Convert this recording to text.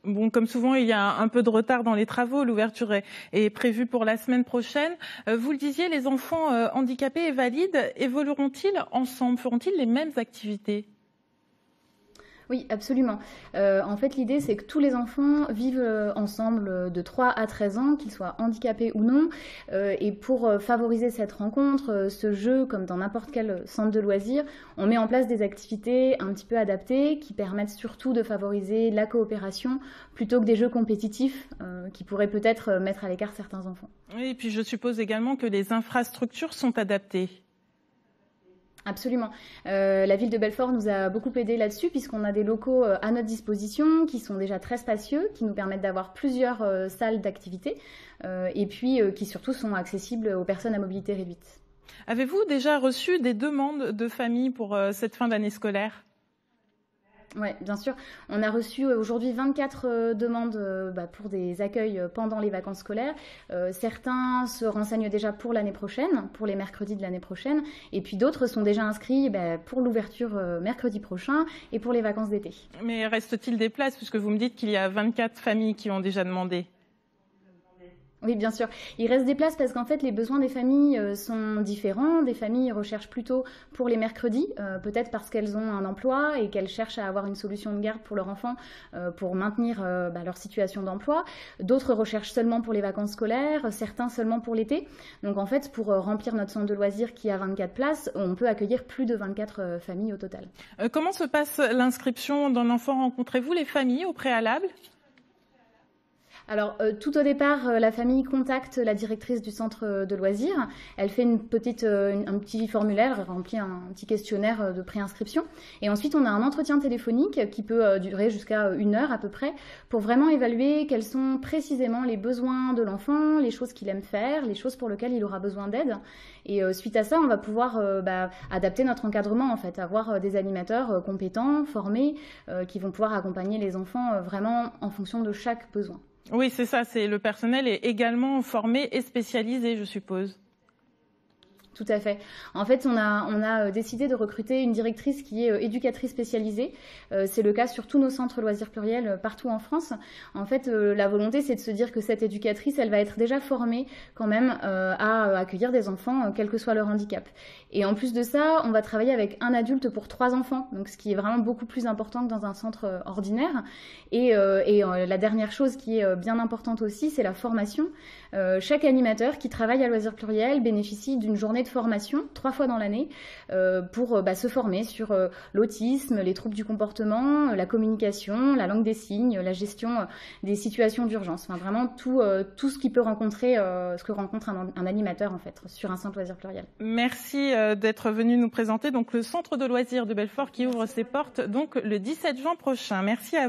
Bon, comme souvent, il y a un peu de retard dans les travaux. L'ouverture est prévue pour la semaine prochaine. Vous le disiez, les enfants handicapés et valides évolueront-ils ensemble? Feront-ils les mêmes activités? Oui, absolument. En fait, l'idée, c'est que tous les enfants vivent ensemble de 3 à 13 ans, qu'ils soient handicapés ou non. Et pour favoriser cette rencontre, ce jeu, comme dans n'importe quel centre de loisirs, on met en place des activités un petit peu adaptées qui permettent surtout de favoriser la coopération plutôt que des jeux compétitifs qui pourraient peut-être mettre à l'écart certains enfants. Oui, et puis je suppose également que les infrastructures sont adaptées. Absolument. La ville de Belfort nous a beaucoup aidé là-dessus puisqu'on a des locaux à notre disposition qui sont déjà très spacieux, qui nous permettent d'avoir plusieurs salles d'activité et puis qui surtout sont accessibles aux personnes à mobilité réduite. Avez-vous déjà reçu des demandes de famille pour cette fin d'année scolaire? Oui, bien sûr. On a reçu aujourd'hui 24 demandes pour des accueils pendant les vacances scolaires. Certains se renseignent déjà pour l'année prochaine, pour les mercredis de l'année prochaine, et puis d'autres sont déjà inscrits pour l'ouverture mercredi prochain et pour les vacances d'été. Mais reste-t-il des places, puisque vous me dites qu'il y a 24 familles qui ont déjà demandé? Oui, bien sûr. Il reste des places parce qu'en fait, les besoins des familles sont différents. Des familles recherchent plutôt pour les mercredis, peut-être parce qu'elles ont un emploi et qu'elles cherchent à avoir une solution de garde pour leur enfant pour maintenir leur situation d'emploi. D'autres recherchent seulement pour les vacances scolaires, certains seulement pour l'été. Donc en fait, pour remplir notre centre de loisirs qui a 24 places, on peut accueillir plus de 24 familles au total. Comment se passe l'inscription d'un enfant? Rencontrez-vous les familles au préalable? Alors, tout au départ, la famille contacte la directrice du centre de loisirs. Elle fait un petit formulaire, elle remplit un petit questionnaire de préinscription. Et ensuite, on a un entretien téléphonique qui peut durer jusqu'à 1 heure à peu près pour vraiment évaluer quels sont précisément les besoins de l'enfant, les choses qu'il aime faire, les choses pour lesquelles il aura besoin d'aide. Et suite à ça, on va pouvoir adapter notre encadrement, en fait, avoir des animateurs compétents, formés, qui vont pouvoir accompagner les enfants vraiment en fonction de chaque besoin. Oui, c'est ça, le personnel est également formé et spécialisé, je suppose. Tout à fait. En fait, on a décidé de recruter une directrice qui est éducatrice spécialisée. C'est le cas sur tous nos centres loisirs pluriels partout en France. En fait, la volonté, c'est de se dire que cette éducatrice, elle va être déjà formée quand même à accueillir des enfants, quel que soit leur handicap. Et en plus de ça, on va travailler avec un adulte pour 3 enfants, donc ce qui est vraiment beaucoup plus important que dans un centre ordinaire. Et la dernière chose qui est bien importante aussi, c'est la formation. Chaque animateur qui travaille à Loisirs Pluriels bénéficie d'une journée de formation 3 fois dans l'année pour se former sur l'autisme, les troubles du comportement, la communication, la langue des signes, la gestion des situations d'urgence. Enfin, vraiment tout ce qui peut rencontrer, ce que rencontre un animateur en fait sur un centre Loisirs Pluriels. Merci d'être venu nous présenter donc le centre de loisirs de Belfort qui ouvre ses portes donc le 17 juin prochain. Merci à vous.